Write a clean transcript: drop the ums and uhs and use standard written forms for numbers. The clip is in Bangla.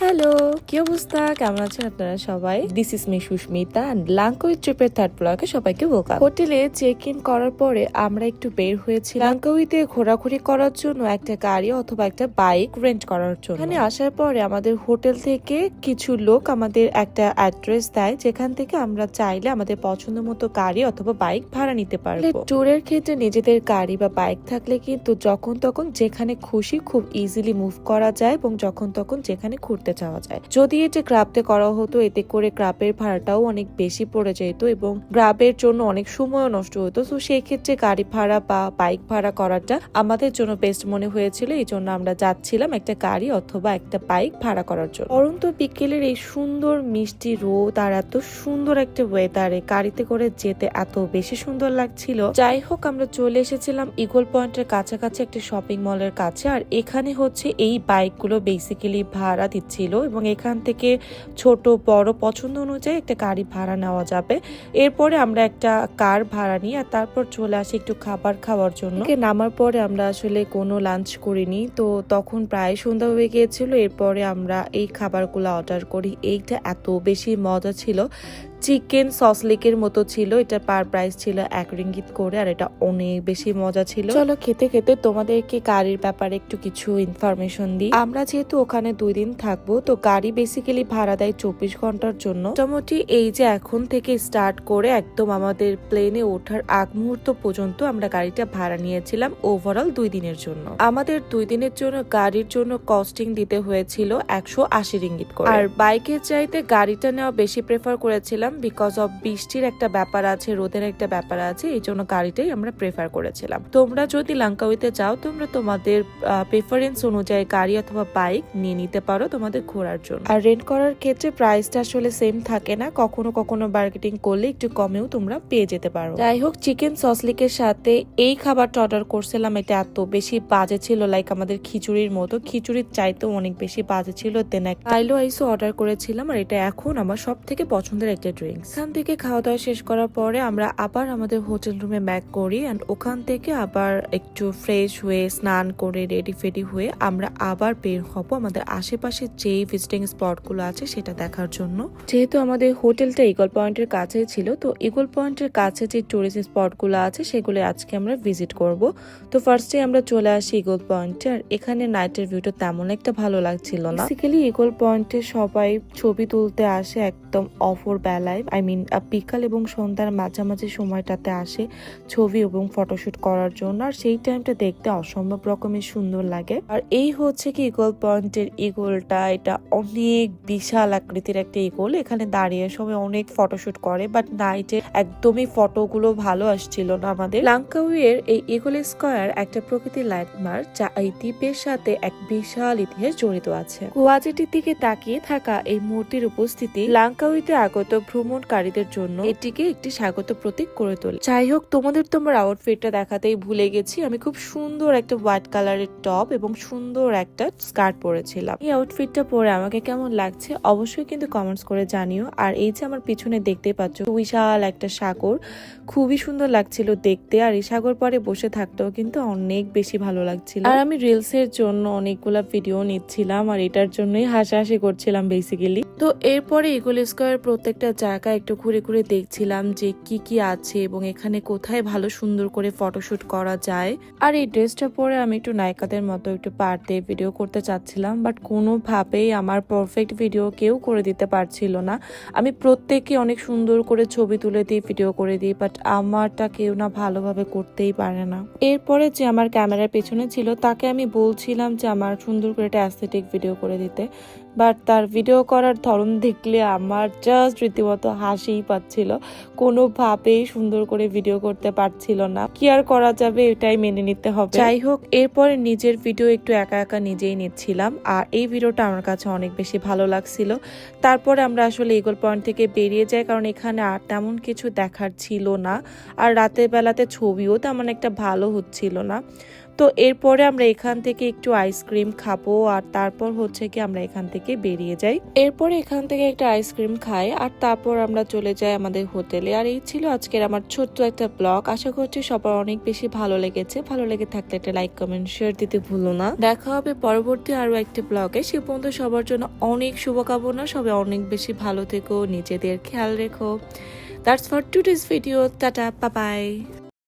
হ্যালো, কি অবস্থা? কেমন আছেন আপনারা সবাই? This is me Susmita and Langkawi ট্রিপের থার্ড ব্লগে সবাইকে ওয়েলকাম। হোটেলে চেক ইন করার পরে আমরা একটু বের হয়েছি লাঙ্কাউইতে ঘোরাঘুরি করার জন্য, একটা গাড়ি অথবা একটা বাইক রেন্ট করার জন্য। এখানে আসার পরে আমাদের হোটেল থেকে কিছু লোক আমাদের একটা অ্যাড্রেস দেয়, যেখান থেকে আমরা চাইলে আমাদের পছন্দ মতো গাড়ি অথবা বাইক ভাড়া নিতে পারবো। ট্যুরের ক্ষেত্রে নিজেদের গাড়ি বা বাইক থাকলে কিন্তু যখন তখন যেখানে খুশি খুব ইজিলি মুভ করা যায় এবং যখন তখন যেখানে ঘুরতে যাওয়া যায়। যদি এটা গ্রাবতে করা হতো, এতে করে গ্রাবের ভাড়াটাও অনেক বেশি পড়ে যেত এবং গ্রাবের জন্য অনেক সময় নষ্ট হতো। তো সেই ক্ষেত্রে গাড়ি ভাড়া বা বাইক ভাড়া করাটা আমাদের জন্য বেস্ট মনে হয়েছিল। এই জন্য আমরা যাচ্ছিলাম একটা গাড়ি অথবা একটা বাইক ভাড়া করার জন্য। পরন্ত বিকেলের এই সুন্দর মিষ্টি রোদ আর এত সুন্দর একটা ওয়েদারে গাড়িতে করে যেতে এত বেশি সুন্দর লাগছিল। যাই হোক, আমরা চলে এসেছিলাম ইগল পয়েন্টের কাছাকাছি একটা শপিং মলের কাছে। আর এখানে হচ্ছে এই বাইকগুলো বেসিক্যালি ভাড়া দিচ্ছিল এবং এখান থেকে ছোট বড় পছন্দ অনুযায়ী একটা গাড়ি ভাড়া নেওয়া যাবে। এরপরে আমরা একটা কার ভাড়া নিই আর তারপর চলে আসি একটু খাবার খাওয়ার জন্য। নামার পরে আমরা আসলে কোনো লাঞ্চ করিনি, তো তখন প্রায় সন্ধ্যা হয়ে গিয়েছিল। এরপরে আমরা এই খাবারগুলো অর্ডার করি। এইটা এত বেশি মজা ছিল, চিকেন সসলিকের মতো ছিল। এটা পার প্রাইস ছিল 1 রিঙ্গিত করে আর এটা অনেক বেশি মজা ছিল। চলো খেতে খেতে তোমাদেরকে গাড়ির ব্যাপারে একটু কিছু ইনফরমেশন দিই। আমরা যেহেতু ওখানে 2 দিন থাকবো, তো গাড়ি বেসিক্যালি ভাড়া দেয় 24 ঘন্টার জন্য। মোটামুটি এই যে এখন থেকে স্টার্ট করে একদম আমাদের প্লেনে ওঠার আগ মুহূর্ত পর্যন্ত আমরা গাড়িটা ভাড়া নিয়েছিলাম ওভারঅল 2 দিনের জন্য। আমাদের 2 দিনের জন্য গাড়ির জন্য কস্টিং দিতে হয়েছিল 180 রিঙ্গিত করে। আর বাইকের চাইতে গাড়িটা নেওয়া বেশি প্রেফার করেছিলাম বিকজ অফ বৃষ্টির একটা ব্যাপার আছে, রোদের একটা ব্যাপার আছে, এই জন্য গাড়িটাই আমরা প্রেফার করেছিলাম। তোমরা যদি লাঙ্কাউইতে যাও, তোমরা তোমাদের প্রেফারেন্স অনুযায়ী গাড়ি অথবা বাইক নিয়ে নিতে পারো তোমাদের ঘোরার জন্য। আর রেন্ট করার ক্ষেত্রে প্রাইসটা আসলে সেম থাকে না, কখনো কখনো বার্গেটিং করলে একটু কমেও তোমরা পেয়ে যেতে পারো। যাই হোক, চিকেন সসলিকের সাথে এই খাবারটা অর্ডার করছিলাম। এটা এত বেশি বাজে ছিল, লাইক আমাদের খিচুড়ির মতো, খিচুড়ির চাইতেও অনেক বেশি বাজে ছিল। দেন কাইলো আইসও অর্ডার করেছিলাম আর এটা এখন আমার সব থেকে পছন্দের একটা ড্রিঙ্কস। এখান থেকে খাওয়া দাওয়া শেষ করার পরে আমরা আবার আমাদের হোটেল রুমে ব্যাক করি এন্ড ওখান থেকে আবার একটু ফ্রেশ হয়ে স্নান করে রেডি ফেডি হয়ে আমরা আবার বের হব আমাদের আশেপাশে যে ভিজিটিং স্পট গুলো আছে সেটা দেখার জন্য। যেহেতু আমাদের হোটেলটা ইগল পয়েন্টের কাছেই ছিল, তো ইগল পয়েন্টের কাছে যে টুরিস্ট স্পট গুলো আছে সেগুলো আজকে আমরা ভিজিট করব। তো ফার্স্টে আমরা চলে আসি ইগল পয়েন্টে। আর এখানে নাইটের ভিউটা তেমন একটা ভালো লাগছিল না। বেসিক্যালি ইগল পয়েন্টে সবাই ছবি তুলতে আসে একদম অফর বেলায়, বিকাল এবং সন্ধ্যার মাঝামাঝি সময়টাতে আসে ছবি এবং ফটোশুট করার জন্য। আর সেই টাইমটা দেখতে অসম্ভব রকমের সুন্দর লাগে। আর এই হচ্ছে কি ইগল পয়েন্টের ইগলটা, এটা অনেক বিশাল আকৃতির একটা ইগল। এখানে দাঁড়িয়ে সবাই অনেক ফটোশুট করে, বাট নাইটে একদমই ফটোগুলো ভালো আসছিল না আমাদের। লাঙ্কাউইয়ের এই ইগল স্কয়ার একটা প্রকৃতির ল্যান্ডমার্ক, যা এই দ্বীপের সাথে এক বিশাল ইতিহাস জড়িত আছে। কুয়াজেটির দিকে তাকিয়ে থাকা এই মূর্তির উপস্থিতি লাঙ্কাউইতে আগত ভ্রমণকারীদের জন্য এটিকে একটি স্বাগত প্রতীক করে তোলে। যাই হোক, তোমার আউটফিটটা দেখাতেই ভুলে গেছি। আমি খুব সুন্দর একটা হোয়াইট কালারের টপ এবং সুন্দর একটা স্কার্ট পরেছিলাম। এই আউটফিটটা পরে আমাকে কেমন লাগছে অবশ্যই কিন্তু কমেন্টস করে জানিও। আর এই যে আমার পিছনে দেখতেই পাচ্ছ বিশাল একটা সাগর, খুবই সুন্দর লাগছিল দেখতে। আর এই সাগর পরে বসে থাকতেও কিন্তু অনেক বেশি ভালো লাগছিল। আর আমি রিলস এর জন্য অনেকগুলা ভিডিও নিচ্ছিলাম আর এটার জন্যই হাসাহাসি করছিলাম বেসিক্যালি। তো এরপরে ইগল স্কয়ার প্রত্যেকটা জায়গায় একটু ঘুরে ঘুরে দেখছিলাম যে কি কি আছে এবং এখানে কোথায় ভালো সুন্দর করে ফটোশুট করা যায়। আর এই ড্রেসটা পরে আমি একটু নায়িকাদের মতো একটু পার্টে ভিডিও করতে চাচ্ছিলাম, বাট কোনোভাবেই আমার পারফেক্ট ভিডিও কেউ করে দিতে পারছিল না। আমি প্রত্যেককে অনেক সুন্দর করে ছবি তুলে দিই, ভিডিও করে দিই, বাট আমারটা কেউ না ভালোভাবে করতেই পারে না। এরপরে যে আমার ক্যামেরার পেছনে ছিল তাকে আমি বলছিলাম যে আমার সুন্দর করে একটা অ্যাস্থেটিক ভিডিও করে দিতে, বাট তার ভিডিও করার ধরন দেখলে আমার জাস্ট রীতিমতো হাসিই পাচ্ছিল। কোনোভাবেই সুন্দর করে ভিডিও করতে পারছিল না। কি আর করা যাবে, এটাই মেনে নিতে হবে। যাই হোক, এরপরে নিজের ভিডিও একটু একা একা নিজেই নিচ্ছিলাম আর এই ভিডিওটা আমার কাছে অনেক বেশি ভালো লাগছিল। তারপরে আমরা আসলে ইগল পয়েন্ট থেকে বেরিয়ে যাই, কারণ এখানে আর তেমন কিছু দেখার ছিল না আর রাতের বেলাতে ছবিও তেমন একটা ভালো হচ্ছিল না। তো এরপরে আমরা এখান থেকে একটু আইসক্রিম খাবো আর তারপর হচ্ছে কি আমরা এখান থেকে বেরিয়ে যাই। এরপরে এখান থেকে একটা আইসক্রিম খাই আর তারপর আমরা চলে যাই আমাদের হোটেলে। আর এই ছিল আজকের আমার ছোট্ট একটা ব্লগ। আশা করছি সবার অনেক বেশি ভালো লেগেছে। ভালো লেগে থাকলে একটা লাইক কমেন্ট শেয়ার দিতে ভুলো না। দেখা হবে পরবর্তী আরো একটা ব্লগে। সে পর্যন্ত সবার জন্য অনেক শুভকামনা। সবাই অনেক বেশি ভালো থেকো, নিজেদের খেয়াল রেখো। That's for today's video. Tata, bye bye.